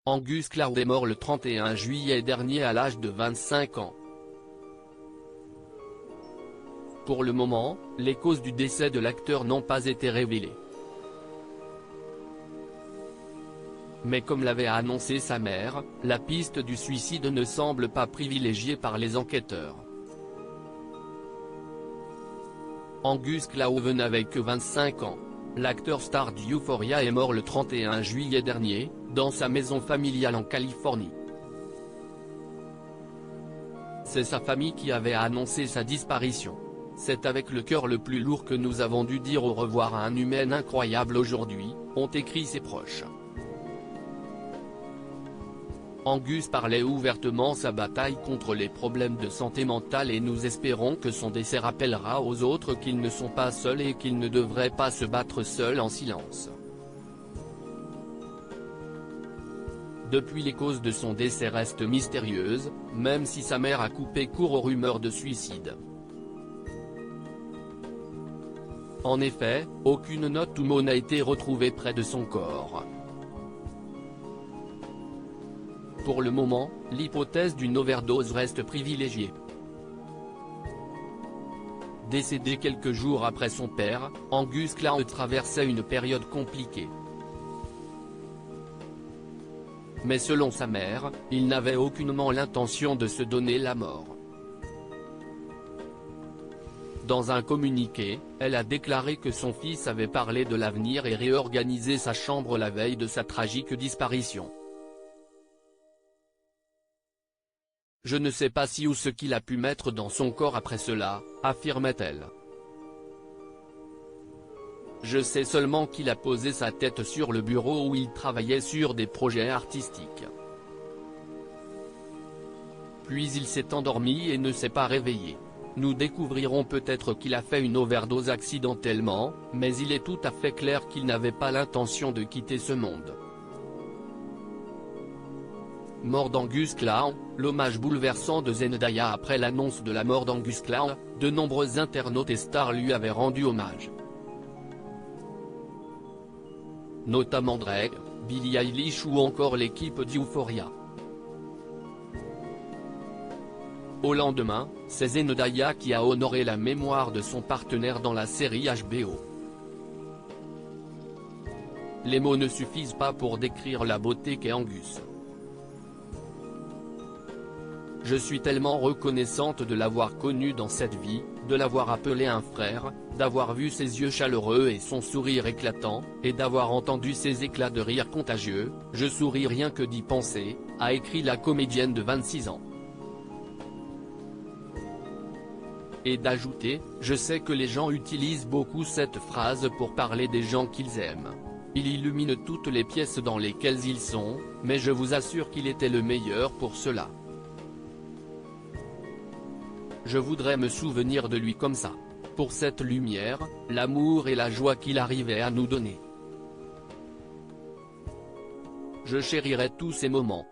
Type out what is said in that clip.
Angus Cloud est mort le 31 juillet dernier à l'âge de 25 ans. Pour le moment, les causes du décès de l'acteur n'ont pas été révélées. Mais comme l'avait annoncé sa mère, la piste du suicide ne semble pas privilégiée par les enquêteurs. Angus Cloud n'avait que 25 ans. L'acteur star d'Euphoria est mort le 31 juillet dernier, dans sa maison familiale en Californie. C'est sa famille qui avait annoncé sa disparition. C'est avec le cœur le plus lourd que nous avons dû dire au revoir à un humain incroyable aujourd'hui, ont écrit ses proches. Angus parlait ouvertement sa bataille contre les problèmes de santé mentale et nous espérons que son décès rappellera aux autres qu'ils ne sont pas seuls et qu'ils ne devraient pas se battre seuls en silence. Depuis, les causes de son décès restent mystérieuses, même si sa mère a coupé court aux rumeurs de suicide. En effet, aucune note ou mot n'a été retrouvée près de son corps. Pour le moment, l'hypothèse d'une overdose reste privilégiée. Décédé quelques jours après son père, Angus Cloud traversait une période compliquée. Mais selon sa mère, il n'avait aucunement l'intention de se donner la mort. Dans un communiqué, elle a déclaré que son fils avait parlé de l'avenir et réorganisé sa chambre la veille de sa tragique disparition. Je ne sais pas si ou ce qu'il a pu mettre dans son corps après cela, affirmait-elle. Je sais seulement qu'il a posé sa tête sur le bureau où il travaillait sur des projets artistiques. Puis il s'est endormi et ne s'est pas réveillé. Nous découvrirons peut-être qu'il a fait une overdose accidentellement, mais il est tout à fait clair qu'il n'avait pas l'intention de quitter ce monde. Mort d'Angus Cloud, l'hommage bouleversant de Zendaya. Après l'annonce de la mort d'Angus Cloud, de nombreux internautes et stars lui avaient rendu hommage. Notamment Drake, Billie Eilish ou encore l'équipe d'Euphoria. Au lendemain, c'est Zendaya qui a honoré la mémoire de son partenaire dans la série HBO. Les mots ne suffisent pas pour décrire la beauté qu'est Angus. Je suis tellement reconnaissante de l'avoir connu dans cette vie, de l'avoir appelé un frère, d'avoir vu ses yeux chaleureux et son sourire éclatant, et d'avoir entendu ses éclats de rire contagieux, je souris rien que d'y penser, a écrit la comédienne de 26 ans. Et d'ajouter, je sais que les gens utilisent beaucoup cette phrase pour parler des gens qu'ils aiment. Il illumine toutes les pièces dans lesquelles ils sont, mais je vous assure qu'il était le meilleur pour cela. Je voudrais me souvenir de lui comme ça. Pour cette lumière, l'amour et la joie qu'il arrivait à nous donner. Je chérirai tous ces moments.